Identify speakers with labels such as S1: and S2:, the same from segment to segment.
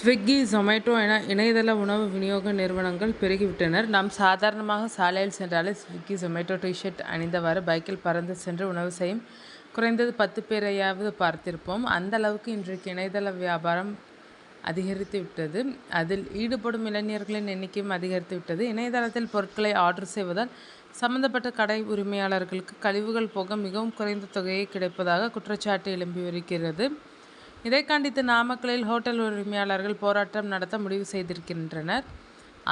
S1: Swiggy, Zomato என இணையதள உணவு விநியோக நிறுவனங்கள் பெருகிவிட்டனர். நாம் சாதாரணமாக சாலையில் சென்றாலே ஸ்விக்கி, ஜொமேட்டோ டி-ஷர்ட் அணிந்தவாறு பைக்கில் பறந்து சென்று உணவு செய்யும் குறைந்தது 10 பேரையாவது பார்த்திருப்போம். அந்த அளவுக்கு இன்றைக்கு இணையதள வியாபாரம் அதிகரித்து விட்டது. அதில் ஈடுபடும் இளைஞர்களின் எண்ணிக்கையும் அதிகரித்து விட்டது. இணையதளத்தில் பொருட்களை ஆர்டர் செய்வதால் சம்பந்தப்பட்ட கடை உரிமையாளர்களுக்கு கழிவுகள் போக மிகவும் குறைந்த தொகையே கிடைப்பதாக குற்றச்சாட்டு எழும்பி வருகிறது. இதை கண்டித்து நாமக்கலில் ஹோட்டல் உரிமையாளர்கள் போராட்டம் நடத்த முடிவு செய்திருக்கின்றனர்.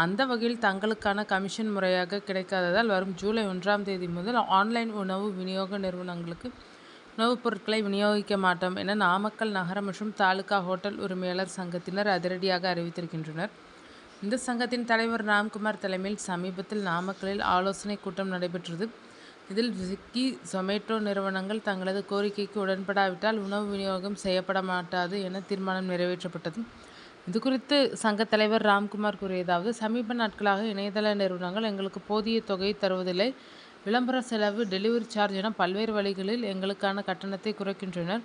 S1: அந்த வகையில் தங்களுக்கான கமிஷன் முறையாக கிடைக்காததால் வரும் ஜூலை 1ஆம் தேதி முதல் ஆன்லைன் உணவு விநியோக நிறுவனங்களுக்கு உணவுப் பொருட்களை விநியோகிக்க மாட்டோம் என நாமக்கல் நகர மற்றும் தாலுகா ஹோட்டல் உரிமையாளர் சங்கத்தினர் அதிரடியாக அறிவித்திருக்கின்றனர். இந்த சங்கத்தின் தலைவர் ராம்குமார் தலைமையில் சமீபத்தில் நாமக்கலில் ஆலோசனை கூட்டம் நடைபெற்றது. இதில் ஸ்விக்கி, ஜொமேட்டோ நிறுவனங்கள் தங்களது கோரிக்கைக்கு உடன்படாவிட்டால் உணவு விநியோகம் செய்யப்பட மாட்டாது என தீர்மானம் நிறைவேற்றப்பட்டது. இதுகுறித்து சங்க தலைவர் ராம்குமார் கூறியதாவது: சமீப நாட்களாக இணையதள நிறுவனங்கள் எங்களுக்கு போதிய தொகையை தருவதில்லை. விளம்பர செலவு, டெலிவரி சார்ஜ் என பல்வேறு வழிகளில் எங்களுக்கான கட்டணத்தை குறைக்கின்றனர்.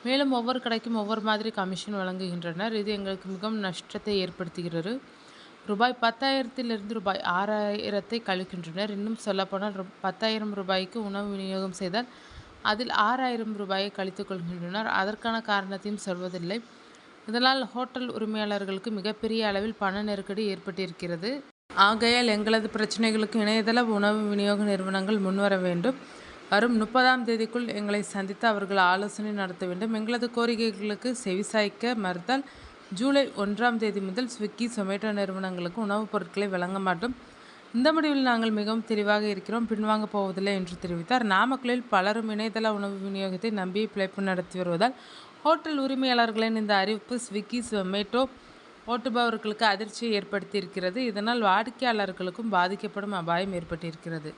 S1: மேலும் ஒவ்வொரு கடைக்கும் ஒவ்வொரு மாதிரி கமிஷன் வழங்குகின்றனர். இது எங்களுக்கு மிகவும் நஷ்டத்தை ஏற்படுத்துகிறது. ரூபாய் 10,000 ரூபாய் 6,000 கழிக்கின்றனர். இன்னும் சொல்லப்போனால் 10,000 ரூபாய்க்கு உணவு விநியோகம் செய்தால் அதில் 6,000 ரூபாயை கழித்துக் கொள்கின்றனர். அதற்கான காரணத்தையும் சொல்வதில்லை. இதனால் ஹோட்டல் உரிமையாளர்களுக்கு மிகப்பெரிய அளவில் பண நெருக்கடி ஏற்பட்டிருக்கிறது. ஆகையால் எங்களது பிரச்சனைகளுக்கு இணையதள உணவு விநியோக நிறுவனங்கள் முன்வர வேண்டும். வரும் 30ஆம் தேதிக்குள் எங்களை சந்தித்து அவர்கள் ஆலோசனை நடத்த வேண்டும். எங்களது கோரிக்கைகளுக்கு செவிசாய்க்க மறுத்தால் ஜூலை 1ஆம் தேதி முதல் ஸ்விக்கி, ஜொமேட்டோ நிறுவனங்களுக்கு உணவுப் பொருட்களை வழங்க மாட்டோம். இந்த முடிவில் நாங்கள் மிகவும் தெளிவாக இருக்கிறோம், பின்வாங்கப் போவதில்லை என்று தெரிவித்தார். நாமக்கலில் பலரும் இணையதள உணவு விநியோகத்தை நம்பி பிழைப்பு நடத்தி வருவதால் ஹோட்டல் உரிமையாளர்களின் இந்த அறிவிப்பு ஸ்விக்கி, ஜொமேட்டோ ஓட்டுபவர்களுக்கு அதிர்ச்சியை ஏற்படுத்தியிருக்கிறது. இதனால் வாடிக்கையாளர்களுக்கும் பாதிக்கப்படும் அபாயம் ஏற்பட்டிருக்கிறது.